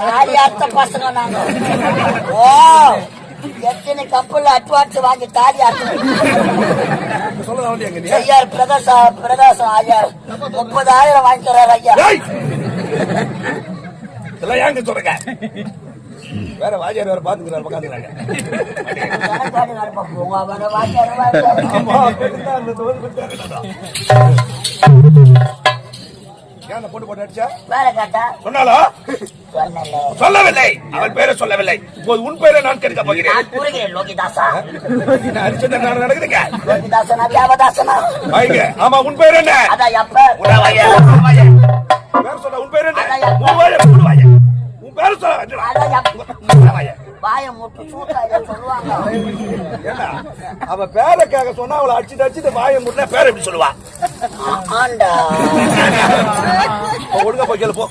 தாலியாத்த பசங்க நாங்க. ஓ எத்தனை கப்பல் அட்வான்ஸ் வாங்கி தாலியாத்த ஐயார் பிரகாசம் ஐயார் 30,000 வாங்கிக்கிறார் ஐயா. இதெல்லாம் ஏங்க சொல்றீங்க? வேற வாஜியார் வேற பாத்துக்கிறாரு உட்காந்துக்கிறாங்க. ஏன் போட்டு போட்டு அடிச்சா? வேற கேட்டா சொன்னாலோ? சொல்லவில்லை. அவள் பேரை சொல்லவில்லை. இப்போது உன் பேரை நான் கேட்க போகிறேன். லோகிதாசா. அடிச்சது நான் நடக்குதுங்க. லோகிதாசனா வியாபதாசனா? வாங்க. ஆமா உன் பேர் என்ன? அதான் எப்ப பேர் சொல்ல. உன் பேர் என்ன? உன் பேர் சொல்ல. வாய முட்டு சூட்டாய சொல்லுவாங்க. அவ பேரைக்காக சொன்னா அவளை அடிச்சுட்டு அடிச்சுட்டு வாய முட்டா பேரை எப்படி சொல்லுவா? ஆண்டா ஒழுங்கா போய் கேளு போ.